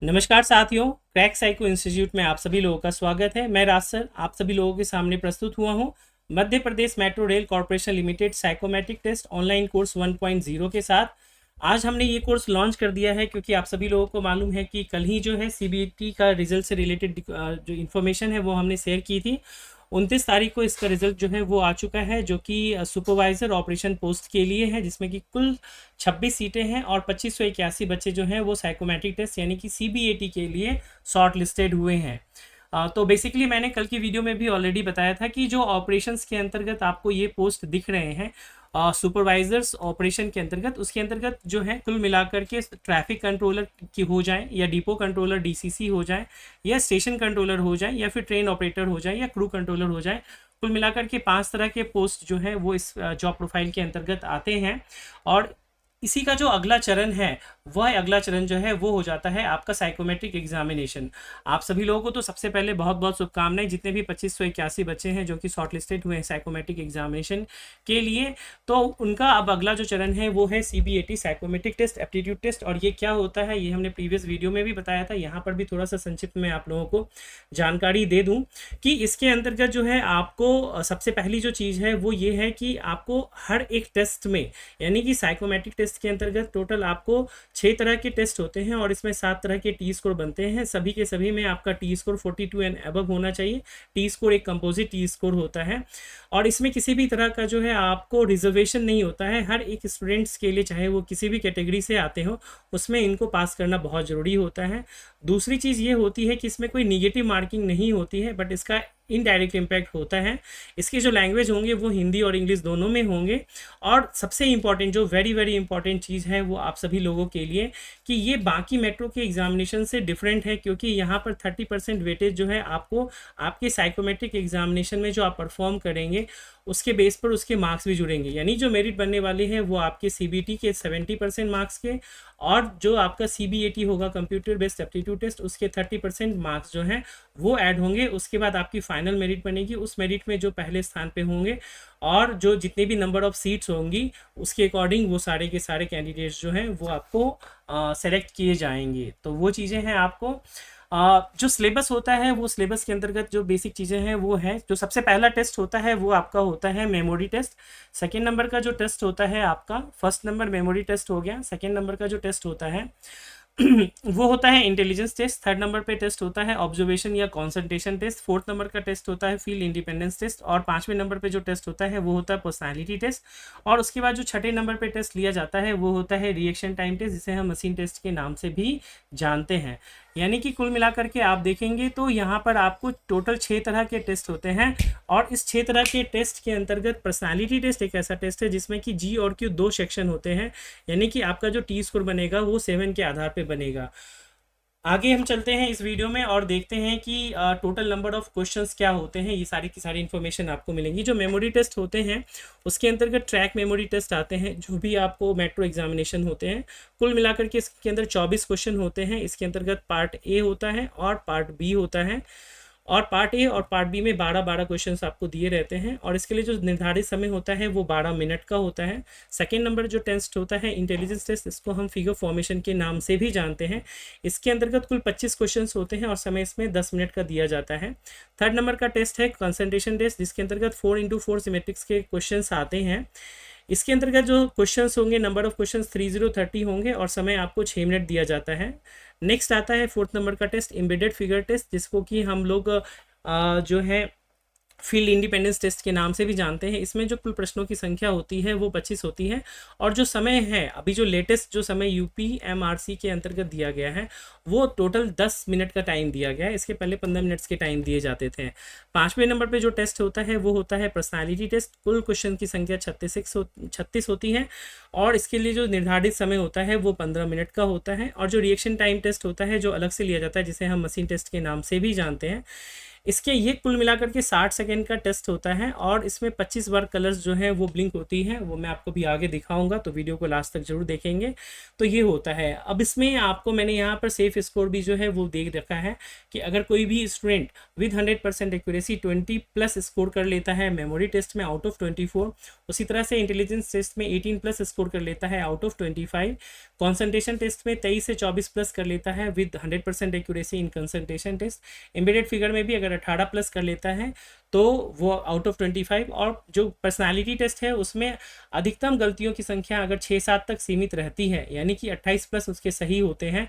नमस्कार साथियों, crack psycho institute में आप सभी लोगों का स्वागत है। मैं राज सर आप सभी लोगों के सामने प्रस्तुत हुआ हूं Madhya Pradesh metro rail corporation limited psychometric test online course 1.0 के साथ। आज हमने ये कोर्स लॉन्च कर दिया है क्योंकि आप सभी लोगों को मालूम है कि कल ही जो है सीबीटी का रिजल्ट से रिलेटेड जो इन्फॉर्मेशन है वो हमने शेयर की थी। 29 तारीख को इसका रिजल्ट जो है वो आ चुका है, जो कि सुपरवाइज़र ऑपरेशन पोस्ट के लिए है, जिसमें कि कुल 26 सीटें हैं और 2581 बच्चे जो हैं वो साइकोमेट्रिक टेस्ट यानी कि सीबीएटी के लिए शॉर्ट लिस्टेड हुए हैं। तो बेसिकली मैंने कल की वीडियो में भी ऑलरेडी बताया था कि जो ऑपरेशंस के अंतर्गत आपको ये पोस्ट दिख रहे हैं सुपरवाइजर्स ऑपरेशन के अंतर्गत, उसके अंतर्गत जो है कुल मिलाकर के ट्रैफिक कंट्रोलर की हो जाए या डिपो कंट्रोलर डीसीसी हो जाए या स्टेशन कंट्रोलर हो जाए या फिर ट्रेन ऑपरेटर हो जाए या क्रू कंट्रोलर हो जाए, कुल मिलाकर के 5 तरह के पोस्ट जो है वो इस जॉब प्रोफाइल के अंतर्गत आते हैं। और इसी का जो अगला चरण है वह अगला चरण जो है वो हो जाता है आपका साइकोमेट्रिक एग्जामिनेशन। आप सभी लोगों को तो सबसे पहले बहुत बहुत शुभकामनाएं, जितने भी 2581 बच्चे हैं जो कि शॉर्ट लिस्टेड हुए हैं साइकोमेट्रिक एग्जामिनेशन के लिए। तो उनका अब अगला जो चरण है वो है CBAT psychometric test aptitude test. और ये क्या होता है ये हमने प्रीवियस वीडियो में भी बताया था, यहाँ पर भी थोड़ा सा संक्षिप्त में आप लोगों को जानकारी दे दूँ कि इसके अंतर्गत जो है आपको सबसे पहली जो चीज़ है वो ये है कि आपको हर एक टेस्ट में, यानी कि साइकोमेट्रिक टेस्ट के अंतर्गत टोटल आपको 6 तरह के टेस्ट होते हैं और इसमें 7 तरह के टी स्कोर बनते हैं। सभी के सभी में आपका टी स्कोर 42 एंड अबव होना चाहिए। टी स्कोर एक कंपोजिट टी स्कोर होता है और इसमें किसी भी तरह का जो है आपको रिजर्वेशन नहीं होता है। हर एक स्टूडेंट्स के लिए, चाहे वो किसी भी कैटेगरी से आते हो, उसमें इनको पास करना बहुत ज़रूरी होता है। दूसरी चीज़ ये होती है कि इसमें कोई निगेटिव मार्किंग नहीं होती है, बट इसका इनडायरेक्ट इम्पैक्ट होता है। इसके जो लैंग्वेज होंगे वो हिंदी और इंग्लिश दोनों में होंगे। और सबसे इम्पॉर्टेंट, जो वेरी वेरी इंपॉर्टेंट चीज़ है वो आप सभी लोगों के लिए कि ये बाकी मेट्रो के एग्जामिनेशन से डिफरेंट है, क्योंकि यहाँ पर 30% वेटेज जो है आपको आपके साइकोमेट्रिक एग्जामिनेशन में जो आप परफॉर्म करेंगे उसके बेस पर उसके मार्क्स भी जुड़ेंगे। यानी जो मेरिट बनने वाले हैं वो आपके सीबीटी के 70% मार्क्स के, और जो आपका सीबीएटी होगा कंप्यूटर बेस्ड एप्टीट्यूड टेस्ट, उसके 30% मार्क्स जो हैं वो ऐड होंगे। उसके बाद आपकी फाइनल मेरिट बनेगी। उस मेरिट में जो पहले स्थान पे होंगे और जो जितने भी नंबर ऑफ सीट्स होंगी उसके अकॉर्डिंग वो सारे के सारे कैंडिडेट्स जो हैं वो आपको सेलेक्ट किए जाएंगे। तो वो चीज़ें हैं आपको जो सिलेबस होता है वो सिलेबस के अंतर्गत जो बेसिक चीज़ें हैं वो है, जो सबसे पहला टेस्ट होता है वो आपका होता है मेमोरी टेस्ट। सेकेंड नंबर का जो टेस्ट होता है आपका, फर्स्ट नंबर मेमोरी टेस्ट हो गया। सेकेंड नंबर का जो टेस्ट होता है वो होता है इंटेलिजेंस टेस्ट। थर्ड नंबर पे टेस्ट होता है ऑब्जर्वेशन या कंसंट्रेशन टेस्ट। फोर्थ नंबर का टेस्ट होता है फील्ड इंडिपेंडेंस टेस्ट। और 5वें नंबर पे जो टेस्ट होता है वो होता है पर्सनालिटी टेस्ट। और उसके बाद जो 6ठे नंबर पे टेस्ट लिया जाता है वो होता है रिएक्शन टाइम टेस्ट, जिसे हम मशीन टेस्ट के नाम से भी जानते हैं। यानी कि कुल मिलाकर के आप देखेंगे तो यहाँ पर आपको टोटल 6 तरह के टेस्ट होते हैं। और इस 6 तरह के टेस्ट के अंतर्गत पर्सनालिटी टेस्ट एक ऐसा टेस्ट है जिसमें कि जी और क्यू 2 सेक्शन होते हैं, यानी कि आपका जो टी स्कोर बनेगा वो 7 के आधार पे बनेगा। आगे हम चलते हैं इस वीडियो में और देखते हैं कि टोटल नंबर ऑफ क्वेश्चंस क्या होते हैं। ये सारी की सारी इन्फॉर्मेशन आपको मिलेंगी। जो मेमोरी टेस्ट होते हैं उसके अंतर्गत ट्रैक मेमोरी टेस्ट आते हैं, जो भी आपको मेट्रो एग्जामिनेशन होते हैं। कुल मिलाकर के इसके अंदर 24 क्वेश्चन होते हैं। इसके अंतर्गत पार्ट ए होता है और पार्ट बी होता है। और पार्ट ए और पार्ट बी में 12-12 क्वेश्चंस आपको दिए रहते हैं और इसके लिए जो निर्धारित समय होता है वो 12 मिनट का होता है। सेकेंड नंबर जो टेस्ट होता है इंटेलिजेंस टेस्ट, इसको हम फिगर फॉर्मेशन के नाम से भी जानते हैं। इसके अंतर्गत कुल 25 क्वेश्चंस होते हैं और समय इसमें 10 मिनट का दिया जाता है। थर्ड नंबर का टेस्ट है कंसंट्रेशन टेस्ट, जिसके अंतर्गत 4x4 सिमेट्रिक्स के क्वेश्चंस आते हैं। इसके अंतर्गत जो क्वेश्चंस होंगे, नंबर ऑफ क्वेश्चंस 3030 होंगे और समय आपको 6 मिनट दिया जाता है। नेक्स्ट आता है फोर्थ नंबर का टेस्ट एम्बेडेड फिगर टेस्ट, जिसको कि हम लोग जो है फील्ड इंडिपेंडेंस टेस्ट के नाम से भी जानते हैं। इसमें जो कुल प्रश्नों की संख्या होती है वो 25 होती है और जो समय है अभी जो लेटेस्ट जो समय यूपीएमआरसी के अंतर्गत दिया गया है वो टोटल 10 मिनट का टाइम दिया गया है। इसके पहले 15 मिनट्स के टाइम दिए जाते थे। 5वें नंबर पे जो टेस्ट होता है वो होता है पर्सनालिटी टेस्ट। कुल क्वेश्चन की संख्या 36 होती है और इसके लिए जो निर्धारित समय होता है वो 15 मिनट का होता है। और जो रिएक्शन टाइम टेस्ट होता है जो अलग से लिया जाता है, जिसे हम मशीन टेस्ट के नाम से भी जानते हैं, इसके ये कुल मिलाकर के 60 सेकेंड का टेस्ट होता है और इसमें 25 बार कलर्स जो है वो ब्लिंक होती है। वो मैं आपको भी आगे दिखाऊंगा, तो वीडियो को लास्ट तक जरूर देखेंगे। तो ये होता है। अब इसमें आपको मैंने यहाँ पर सेफ स्कोर भी जो है वो देख रखा है कि अगर कोई भी स्टूडेंट विद 100% एक्यूरेसी 20+ स्कोर कर लेता है मेमोरी टेस्ट में आउट ऑफ 24, उसी तरह से इंटेलिजेंस टेस्ट में 18+ स्कोर कर लेता है आउट ऑफ 25, कंसंट्रेशन टेस्ट में 23 से 24 प्लस कर लेता है with 100% accuracy in concentration test. Embedded figure में भी अगर 18 प्लस कर लेता है तो वो आउट ऑफ 25। और जो पर्सनालिटी टेस्ट है उसमें अधिकतम गलतियों की संख्या अगर 6-7 तक सीमित रहती है, यानी कि 28 प्लस उसके सही होते हैं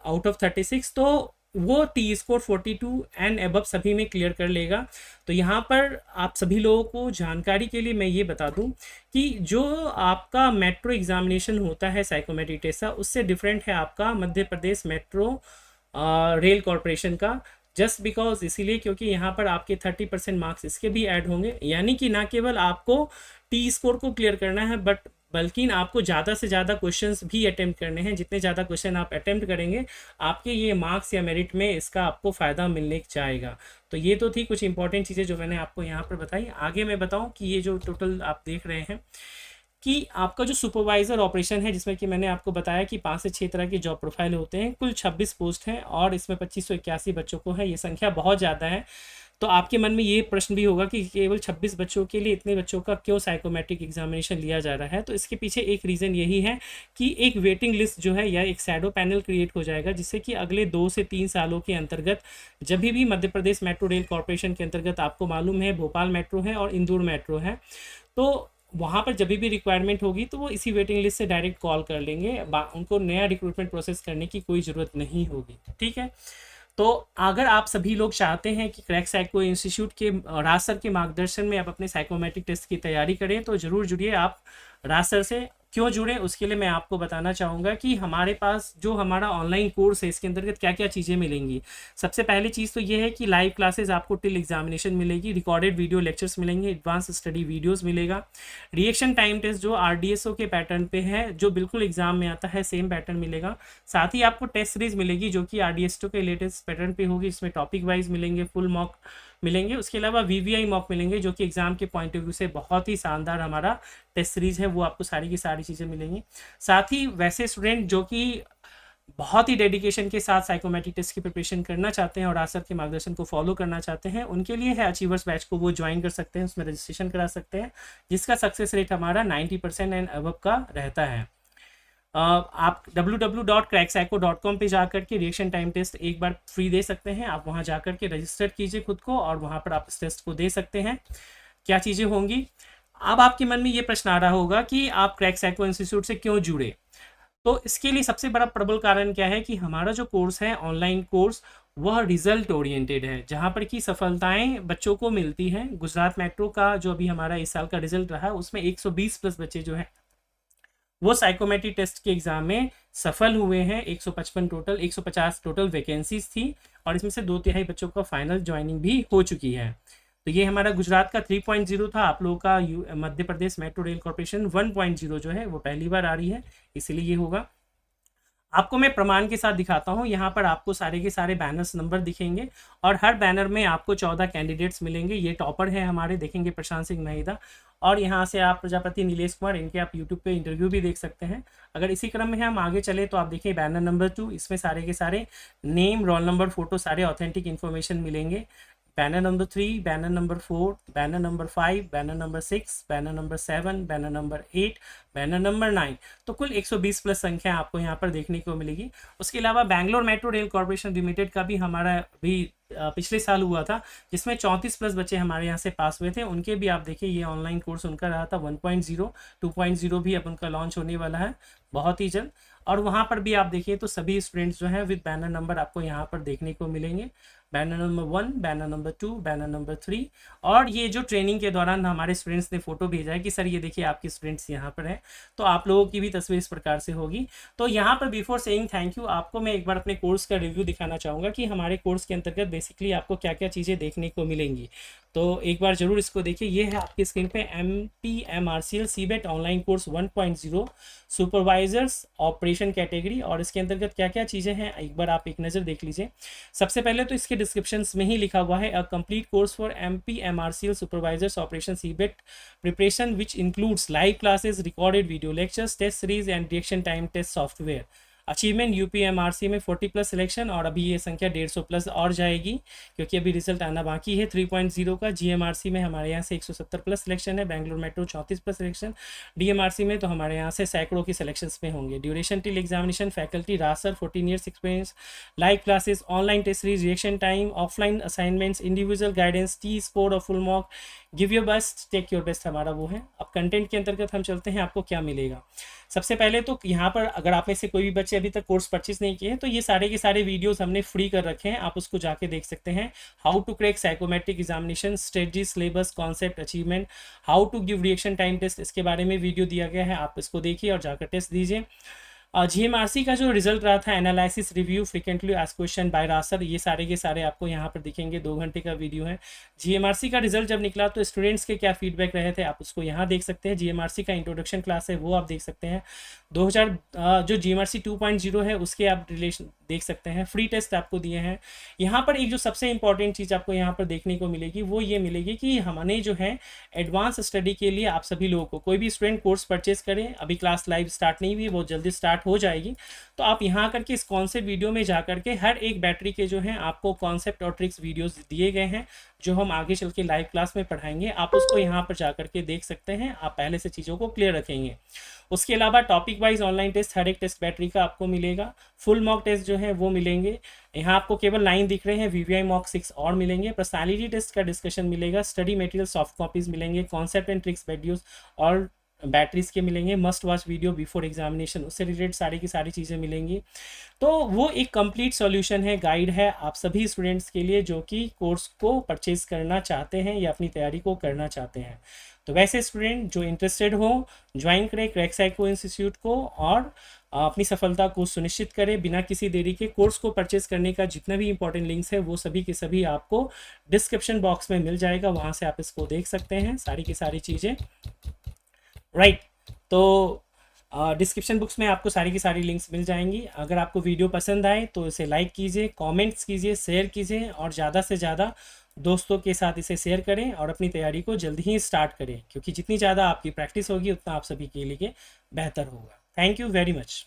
आउट ऑफ 36, तो वो टी स्कोर 42 एंड एबव सभी में क्लियर कर लेगा। तो यहाँ पर आप सभी लोगों को जानकारी के लिए मैं ये बता दूं कि जो आपका मेट्रो एग्जामिनेशन होता है साइकोमेट्रिक टेस्ट का, उससे डिफरेंट है आपका मध्य प्रदेश मेट्रो रेल कॉरपोरेशन का। जस्ट बिकॉज इसीलिए क्योंकि यहाँ पर आपके 30% मार्क्स इसके भी ऐड होंगे, यानी कि ना केवल आपको टी स्कोर को क्लियर करना है बल्कि आपको ज़्यादा से ज़्यादा क्वेश्चंस भी अटेम्प्ट करने हैं। जितने ज़्यादा क्वेश्चन आप अटेम्प्ट करेंगे आपके ये मार्क्स या मेरिट में इसका आपको फ़ायदा मिलने जाएगा। तो ये तो थी कुछ इंपॉर्टेंट चीज़ें जो मैंने आपको यहाँ पर बताई। आगे मैं बताऊँ कि ये जो टोटल आप देख रहे हैं कि आपका जो सुपरवाइज़र ऑपरेशन है, जिसमें कि मैंने आपको बताया कि 5 से 6 तरह के जॉब प्रोफाइल होते हैं, कुल 26 पोस्ट हैं और इसमें 2581 बच्चों को है। ये संख्या बहुत ज़्यादा है। तो आपके मन में ये प्रश्न भी होगा कि केवल 26 बच्चों के लिए इतने बच्चों का क्यों साइकोमेट्रिक एग्जामिनेशन लिया जा रहा है। तो इसके पीछे एक रीज़न यही है कि एक वेटिंग लिस्ट जो है या एक शैडो पैनल क्रिएट हो जाएगा, जिससे कि अगले 2 से 3 सालों के अंतर्गत जब भी मध्य प्रदेश मेट्रो रेल कॉरपोरेशन के अंतर्गत आपको मालूम है भोपाल मेट्रो है और इंदौर मेट्रो है, तो वहाँ पर जब भी रिक्वायरमेंट होगी तो वो इसी वेटिंग लिस्ट से डायरेक्ट कॉल कर लेंगे, उनको नया रिक्रूटमेंट प्रोसेस करने की कोई ज़रूरत नहीं होगी। ठीक है, तो अगर आप सभी लोग चाहते हैं कि क्रैक साइको इंस्टीट्यूट के राज सर के मार्गदर्शन में आप अपने साइकोमेट्रिक टेस्ट की तैयारी करें, तो ज़रूर जुड़िए। आप राज सर से क्यों जुड़े उसके लिए मैं आपको बताना चाहूँगा कि हमारे पास जो हमारा ऑनलाइन कोर्स है इसके अंतर्गत क्या क्या चीज़ें मिलेंगी। सबसे पहली चीज़ तो ये है कि लाइव क्लासेस आपको टिल एग्जामिनेशन मिलेगी, रिकॉर्डेड वीडियो लेक्चर्स मिलेंगे, एडवांस स्टडी वीडियोस मिलेगा, रिएक्शन टाइम टेस्ट जो RDSO के पैटर्न पे है, जो बिल्कुल एग्जाम में आता है सेम पैटर्न मिलेगा। साथ ही आपको टेस्ट सीरीज मिलेगी जो कि RDSO के लेटेस्ट पैटर्न पे होगी, इसमें टॉपिक वाइज मिलेंगे, फुल मॉक मिलेंगे। उसके अलावा VVI मॉक मिलेंगे जो कि एग्जाम के पॉइंट ऑफ व्यू से बहुत ही शानदार हमारा टेस्ट सीरीज है, वो आपको सारी की सारी चीज़ें मिलेंगी। साथ ही वैसे स्टूडेंट जो कि बहुत ही डेडिकेशन के साथ साइकोमेट्रिक टेस्ट की प्रिपरेशन करना चाहते हैं और आसर के मार्गदर्शन को फॉलो करना चाहते हैं, उनके लिए है अचीवर्स बैच को वो ज्वाइन कर सकते हैं, उसमें रजिस्ट्रेशन करा सकते हैं, जिसका सक्सेस रेट हमारा 90% एंड अबव का रहता है। आप www.crackpsycho.com पे जाकर के रिएक्शन टाइम टेस्ट एक बार फ्री दे सकते हैं। आप वहां जाकर के रजिस्टर कीजिए खुद को और वहां पर आप इस टेस्ट को दे सकते हैं। क्या चीज़ें होंगी, अब आपके मन में ये प्रश्न आ रहा होगा कि आप क्रैक साइको इंस्टीट्यूट से क्यों जुड़े। तो इसके लिए सबसे बड़ा प्रबल कारण क्या है कि हमारा जो कोर्स है ऑनलाइन कोर्स वह रिजल्ट ओरिएंटेड है, जहाँ पर कि सफलताएं बच्चों को मिलती हैं। गुजरात मेट्रो का जो अभी हमारा इस साल का रिजल्ट रहा उसमें 120 प्लस बच्चे जो हैं वो साइकोमेट्रिक टेस्ट के एग्जाम में सफल हुए हैं। 155 टोटल 150 टोटल वैकेंसीज थी और इसमें से 2/3 बच्चों का फाइनल ज्वाइनिंग भी हो चुकी है। तो ये हमारा गुजरात का 3.0 था। आप लोगों का मध्य प्रदेश मेट्रो रेल कॉर्पोरेशन 1.0 जो है वो पहली बार आ रही है, इसीलिए ये होगा। आपको मैं प्रमाण के साथ दिखाता हूँ। यहाँ पर आपको सारे के सारे बैनर्स नंबर दिखेंगे और हर बैनर में आपको 14 कैंडिडेट्स मिलेंगे। ये टॉपर है हमारे, देखेंगे प्रशांत सिंह महिदा, और यहाँ से आप प्रजापति नीलेश कुमार, इनके आप यूट्यूब पे इंटरव्यू भी देख सकते हैं। अगर इसी क्रम में हम आगे चले तो आप देखिए बैनर नंबर 2, इसमें सारे के सारे नेम, रोल नंबर, फोटो, सारे ऑथेंटिक इन्फॉर्मेशन मिलेंगे। Banner number 3, banner number 4, banner number 5, banner number 6, banner number 7, banner number 8, banner number 9, तो कुल 120 प्लस संख्या आपको यहाँ पर देखने को मिलेगी। उसके अलावा Bangalore metro rail corporation limited का भी हमारा भी पिछले साल हुआ था, जिसमें 34 प्लस बच्चे हमारे यहाँ से पास हुए थे। उनके भी आप देखिए ये ऑनलाइन कोर्स उनका रहा था 1.0, 2.0 भी अब उनका लॉन्च होने वाला है बहुत ही जल्द। और वहाँ पर भी आप देखिए तो सभी स्टूडेंट्स जो हैं विद बैनर नंबर आपको यहाँ पर देखने को मिलेंगे। Banner number 1, banner number 2, banner number 3। और ये जो ट्रेनिंग के दौरान हमारे स्टूडेंट्स ने फोटो भेजा है कि सर ये देखिए आपके स्टूडेंट्स यहाँ पर हैं, तो आप लोगों की भी तस्वीर इस प्रकार से होगी। तो यहाँ पर बिफोर सेइंग थैंक यू, आपको मैं एक बार अपने कोर्स का रिव्यू दिखाना चाहूँगा कि हमारे कोर्स के अंतर्गत बेसिकली आपको क्या क्या चीज़ें देखने को मिलेंगी। तो एक बार जरूर इसको देखिए। ये है आपकी स्क्रीन पे MPMRCL CBET online course 1.0 supervisors operation category, और इसके अंतर्गत क्या क्या चीज़ें हैं एक बार आप एक नज़र देख लीजिए। सबसे पहले तो इसके डिस्क्रिप्शन में ही लिखा हुआ है a complete course for MPMRCL supervisors operation CBET preparation which includes live classes, recorded video lectures, test series and reaction time test software. Achievement UPMRC में 40 प्लस सिलेक्शन, और अभी ये संख्या 150 प्लस और जाएगी क्योंकि अभी रिजल्ट आना बाकी है 3.0 का। जीएमआरसी में हमारे यहाँ से 170 प्लस सिलेक्शन है, Bangalore metro 34 plus selection, DMRC में तो हमारे यहाँ से सैकड़ों की सिलेक्शंस में होंगे। ड्यूरेशन टिल एग्जामिनेशन, फैकल्टी रासर 14 years experience, live classes, online test series, reaction time, offline assignments, individual guidance, T score और full mock, give your best take your best हमारा वो है। अब कंटेंट के अंतर्गत हम चलते हैं, आपको क्या मिलेगा। सबसे पहले तो यहाँ पर अगर आप में से कोई भी बच्चे अभी तक कोर्स परचेज नहीं किए हैं तो ये सारे के सारे वीडियोस हमने फ्री कर रखे हैं, आप उसको जाके देख सकते हैं। How to crack psychometric examination, strategy, syllabus, concept, achievement, how to give reaction time test, इसके बारे में वीडियो दिया गया है, आप इसको देखिए और जाकर टेस्ट दीजिए। जीएमआरसी का जो रिजल्ट रहा था, analysis, review, frequently asked question by रासर, ये सारे के सारे आपको यहाँ पर दिखेंगे। 2 घंटे का वीडियो है। जीएमआरसी का रिजल्ट जब निकला तो स्टूडेंट्स के क्या फीडबैक रहे थे, आप उसको यहाँ देख सकते हैं। जीएमआरसी का इंट्रोडक्शन क्लास है वो आप देख सकते हैं। 2000 जो जीएमआरसी 2.0 है उसके आप रिलेशन देख सकते हैं। फ्री टेस्ट आपको दिए हैं। यहाँ पर एक जो सबसे इंपॉर्टेंट चीज़ आपको यहाँ पर देखने को मिलेगी वो ये मिलेगी कि हमने जो है एडवांस स्टडी के लिए आप सभी लोगों को, कोई भी स्टूडेंट कोर्स परचेज करें, अभी क्लास लाइव स्टार्ट नहीं हुई है, बहुत जल्दी स्टार्ट हो जाएगी, तो आप यहाँ करके इस कॉन्सेप्ट वीडियो में जा करके हर एक बैटरी के जो है आपको कॉन्सेप्ट और ट्रिक्स वीडियोस दिए गए हैं जो हम आगे चल के लाइव क्लास में पढ़ाएंगे, आप उसको यहाँ पर जा करके देख सकते हैं। आप पहले से चीज़ों को क्लियर रखेंगे। उसके अलावा टॉपिक वाइज ऑनलाइन टेस्ट हर एक टेस्ट बैटरी का आपको मिलेगा। फुल मॉक टेस्ट जो है वो मिलेंगे। यहाँ आपको केवल 9 दिख रहे हैं, वीवीआई मॉक 6 और मिलेंगे। पर्सनालिटी टेस्ट का डिस्कशन मिलेगा। स्टडी मटेरियल सॉफ्ट कॉपीज मिलेंगे। कॉन्सेप्ट एंड ट्रिक्स वीडियोस और बैटरीज के मिलेंगे। Must watch video before examination, उससे रिलेटेड सारी की सारी चीज़ें मिलेंगी। तो वो एक कंप्लीट सॉल्यूशन है, गाइड है आप सभी स्टूडेंट्स के लिए जो कि कोर्स को परचेज करना चाहते हैं या अपनी तैयारी को करना चाहते हैं। तो वैसे स्टूडेंट जो इंटरेस्टेड हो ज्वाइन करें क्रैक साइको इंस्टीट्यूट को और अपनी सफलता को सुनिश्चित करें बिना किसी देरी के। कोर्स को परचेज करने का जितना भी इंपॉर्टेंट लिंक्स है वो सभी के सभी आपको डिस्क्रिप्शन बॉक्स में मिल जाएगा, वहाँ से आप इसको देख सकते हैं सारी की सारी चीज़ें। राइट, तो डिस्क्रिप्शन बुक्स में आपको सारी की सारी लिंक्स मिल जाएंगी। अगर आपको वीडियो पसंद आए तो इसे लाइक कीजिए, कमेंट्स कीजिए, शेयर कीजिए और ज़्यादा से ज़्यादा दोस्तों के साथ इसे शेयर करें और अपनी तैयारी को जल्दी ही स्टार्ट करें, क्योंकि जितनी ज़्यादा आपकी प्रैक्टिस होगी उतना आप सभी के लिए बेहतर होगा। Thank you very much.